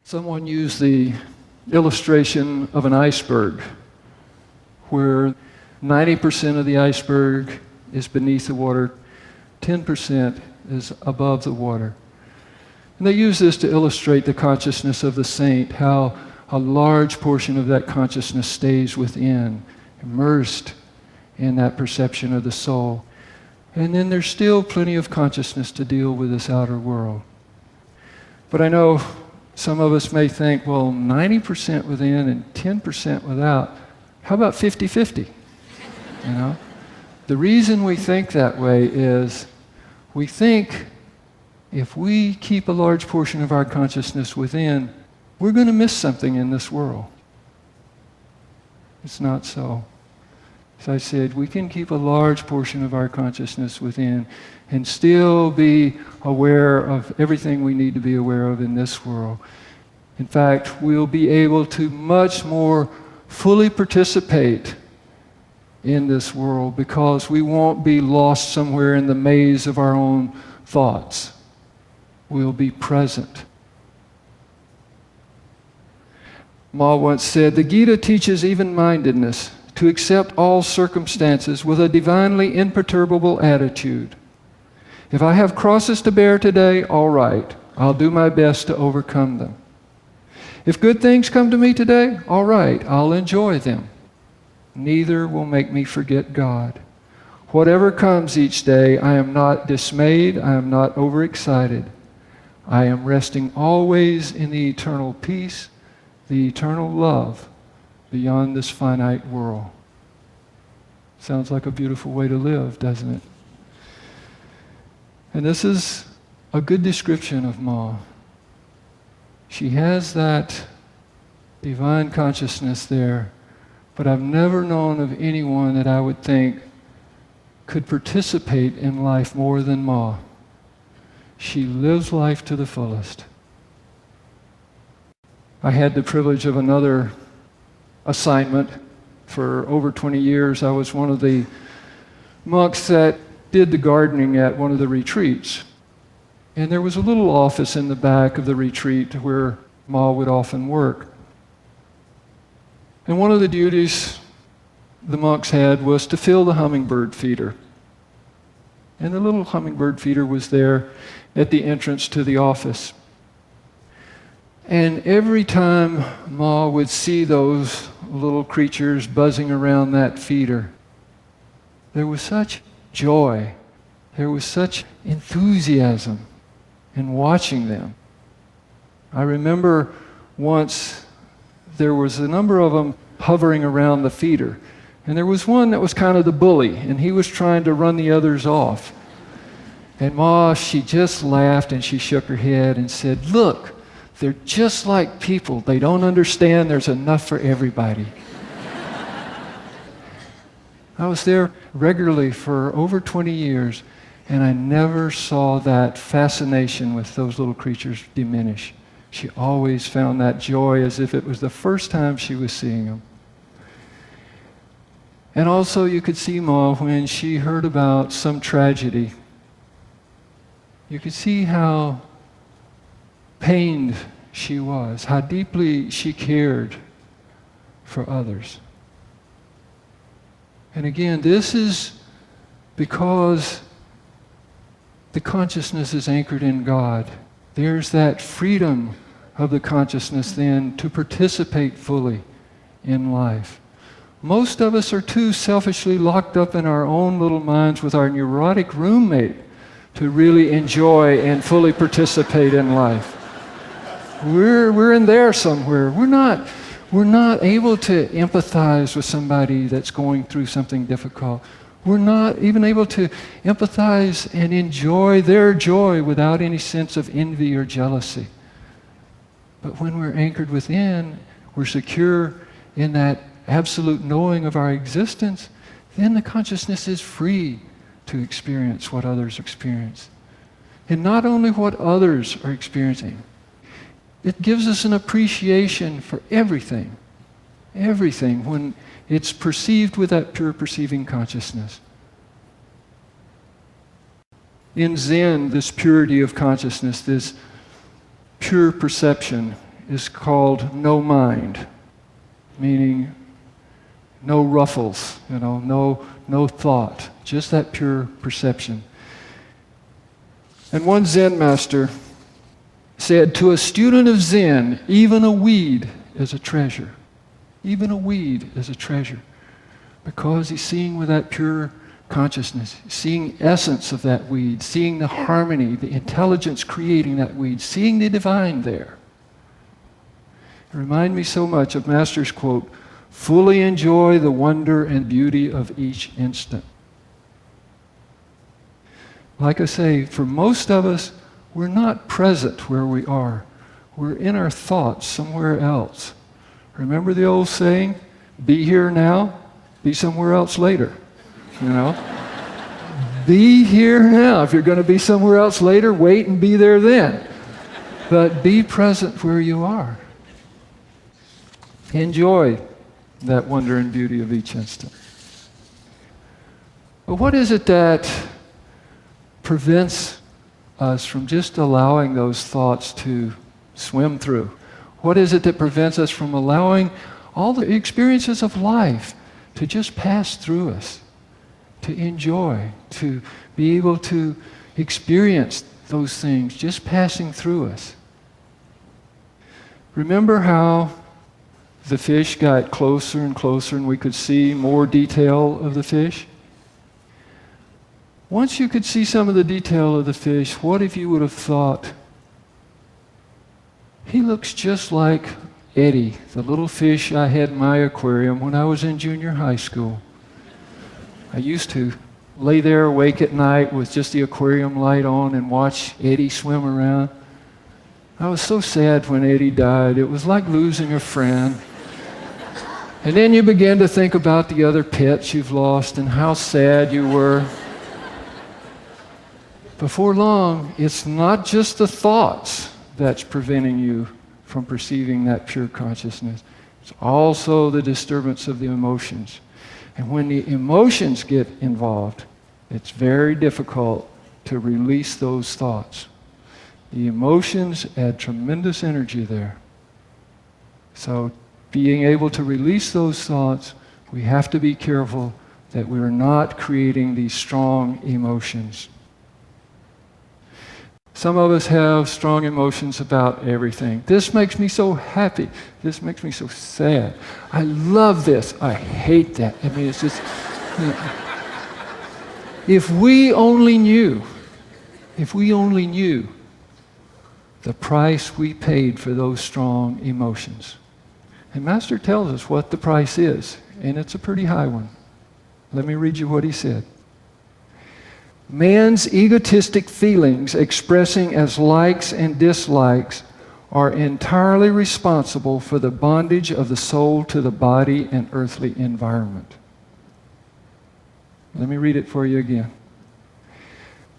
Someone used the illustration of an iceberg where 90% of the iceberg is beneath the water, 10% is above the water. And they use this to illustrate the consciousness of the saint, how a large portion of that consciousness stays within, immersed in that perception of the soul. And then there's still plenty of consciousness to deal with this outer world. But I know some of us may think, well, 90% within and 10% without. How about 50-50? You know? The reason we think that way is we think if we keep a large portion of our consciousness within, we're going to miss something in this world. It's not so. As I said, we can keep a large portion of our consciousness within and still be aware of everything we need to be aware of in this world. In fact, we'll be able to much more fully participate in this world because we won't be lost somewhere in the maze of our own thoughts. We'll be present. Ma once said, "The Gita teaches even-mindedness, to accept all circumstances with a divinely imperturbable attitude. If I have crosses to bear today, all right, I'll do my best to overcome them. If good things come to me today, all right, I'll enjoy them. Neither will make me forget God. Whatever comes each day, I am not dismayed, I am not overexcited. I am resting always in the eternal peace, the eternal love beyond this finite world." Sounds like a beautiful way to live, doesn't it? And this is a good description of Ma. She has that divine consciousness there, but I've never known of anyone that I would think could participate in life more than Ma. She lives life to the fullest. I had the privilege of another assignment. For over 20 years, I was one of the monks that did the gardening at one of the retreats. And there was a little office in the back of the retreat where Ma would often work. And one of the duties the monks had was to fill the hummingbird feeder. And the little hummingbird feeder was there at the entrance to the office. And every time Ma would see those little creatures buzzing around that feeder, there was such joy, there was such enthusiasm in watching them. I remember once there was a number of them hovering around the feeder, and there was one that was kind of the bully, and he was trying to run the others off. And Ma, she just laughed and she shook her head and said, "Look, they're just like people. They don't understand there's enough for everybody." I was there regularly for over 20 years, and I never saw that fascination with those little creatures diminish. She always found that joy as if it was the first time she was seeing them. And also you could see Ma when she heard about some tragedy. You could see how pained she was, how deeply she cared for others. And again, this is because the consciousness is anchored in God. There's that freedom of the consciousness then to participate fully in life. Most of us are too selfishly locked up in our own little minds with our neurotic roommate to really enjoy and fully participate in life. We're in there somewhere. We're not able to empathize with somebody that's going through something difficult. We're not even able to empathize and enjoy their joy without any sense of envy or jealousy. But when we're anchored within, we're secure in that absolute knowing of our existence, then the consciousness is free to experience what others experience. And not only what others are experiencing, it gives us an appreciation for everything when it's perceived with that pure perceiving consciousness. In Zen, this purity of consciousness, this pure perception, is called no mind, meaning no ruffles, no thought, just that pure perception. And one Zen master said, to a student of Zen, even a weed is a treasure. Even a weed is a treasure, because he's seeing with that pure consciousness, seeing essence of that weed, seeing the harmony, the intelligence creating that weed, seeing the divine there. It reminds me so much of Master's quote, fully enjoy the wonder and beauty of each instant. Like I say, for most of us, we're not present where we are. We're in our thoughts somewhere else. Remember the old saying, be here now, be somewhere else later. Be here now. If you're going to be somewhere else later, wait and be there then. But be present where you are. Enjoy that wonder and beauty of each instant. But what is it that prevents us from just allowing those thoughts to swim through? What is it that prevents us from allowing all the experiences of life to just pass through us, to enjoy, to be able to experience those things just passing through us? Remember how the fish got closer and closer and we could see more detail of the fish? Once you could see some of the detail of the fish, what if you would have thought, he looks just like Eddie, the little fish I had in my aquarium when I was in junior high school. I used to lay there awake at night with just the aquarium light on and watch Eddie swim around. I was so sad when Eddie died. It was like losing a friend. And then you begin to think about the other pets you've lost and how sad you were. Before long, it's not just the thoughts that's preventing you from perceiving that pure consciousness. It's also the disturbance of the emotions. And when the emotions get involved, it's very difficult to release those thoughts. The emotions add tremendous energy there. So being able to release those thoughts, we have to be careful that we're not creating these strong emotions. Some of us have strong emotions about everything. This makes me so happy. This makes me so sad. I love this. I hate that. I mean, it's just... If we only knew the price we paid for those strong emotions. And Master tells us what the price is, and it's a pretty high one. Let me read you what he said. Man's egotistic feelings, expressing as likes and dislikes, are entirely responsible for the bondage of the soul to the body and earthly environment. Let me read it for you again.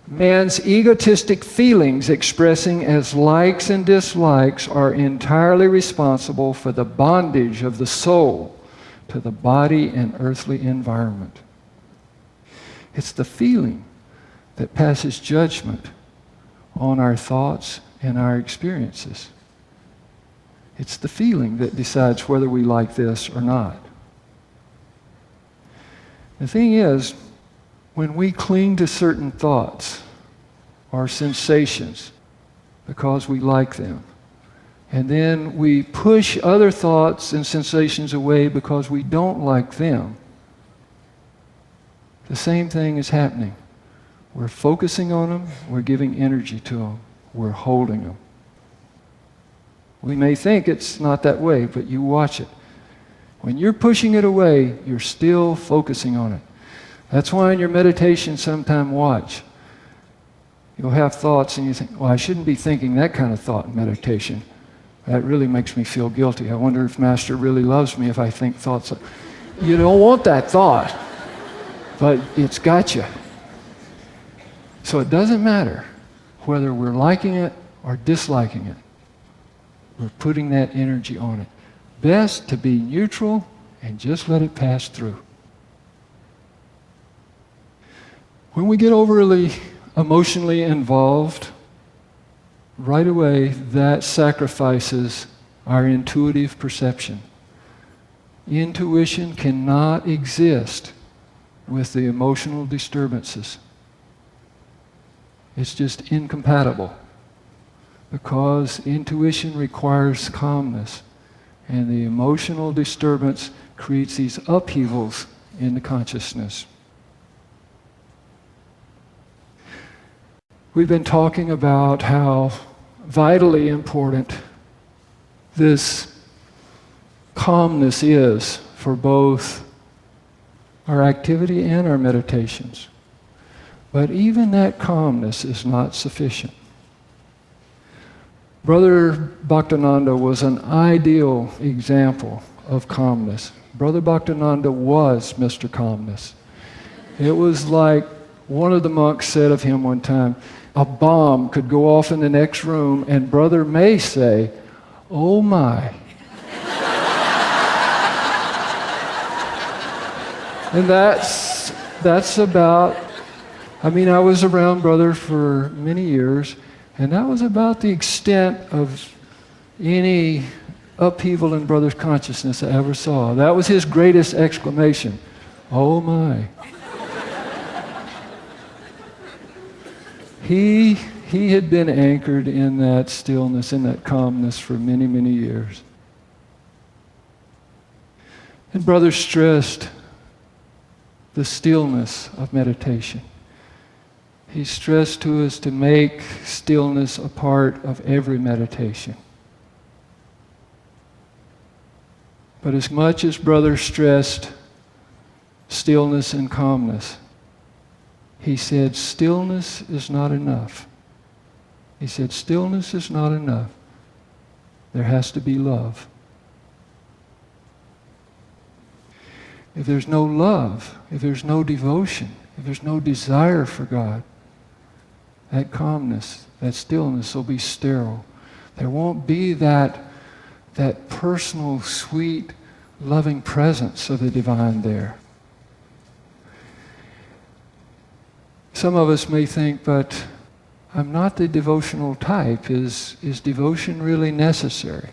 Man's egotistic feelings, expressing as likes and dislikes, are entirely responsible for the bondage of the soul to the body and earthly environment. It's the feeling that passes judgment on our thoughts and our experiences. It's the feeling that decides whether we like this or not. The thing is, when we cling to certain thoughts or sensations because we like them, and then we push other thoughts and sensations away because we don't like them, the same thing is happening. We're focusing on them, we're giving energy to them, we're holding them. We may think it's not that way, but you watch it. When you're pushing it away, you're still focusing on it. That's why in your meditation sometime watch. You'll have thoughts and you think, well, I shouldn't be thinking that kind of thought in meditation. That really makes me feel guilty. I wonder if Master really loves me if I think thoughts. You don't want that thought, but it's got you. So it doesn't matter whether we're liking it or disliking it. We're putting that energy on it. Best to be neutral and just let it pass through. When we get overly emotionally involved, right away that sacrifices our intuitive perception. Intuition cannot exist with the emotional disturbances. It's just incompatible, because intuition requires calmness, and the emotional disturbance creates these upheavals in the consciousness. We've been talking about how vitally important this calmness is for both our activity and our meditations. But even that calmness is not sufficient. Brother Bhaktananda was an ideal example of calmness. Brother Bhaktananda was Mr. Calmness. It was like one of the monks said of him one time, a bomb could go off in the next room and Brother may say, "Oh my." And that's about, I was around Brother for many years, and that was about the extent of any upheaval in Brother's consciousness I ever saw. That was his greatest exclamation. Oh my. He had been anchored in that stillness, in that calmness for many, many years. And Brother stressed the stillness of meditation. He stressed to us to make stillness a part of every meditation. But as much as Brother stressed stillness and calmness, he said stillness is not enough. He said stillness is not enough. There has to be love. If there's no love, if there's no devotion, if there's no desire for God, that calmness, that stillness will be sterile. There won't be that personal, sweet, loving presence of the divine there. Some of us may think, but I'm not the devotional type. Is devotion really necessary?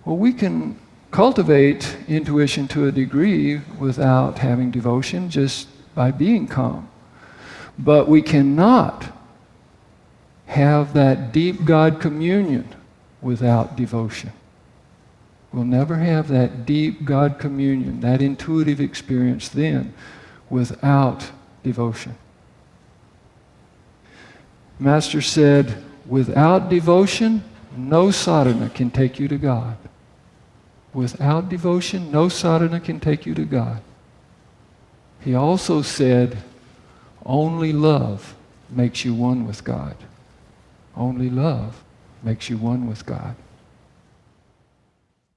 Well, we can cultivate intuition to a degree without having devotion, just by being calm. But we cannot have that deep God communion without devotion. We'll never have that deep God communion, that intuitive experience then, without devotion. Master said, without devotion, no sadhana can take you to God. Without devotion, no sadhana can take you to God. He also said, only love makes you one with God. Only love makes you one with God.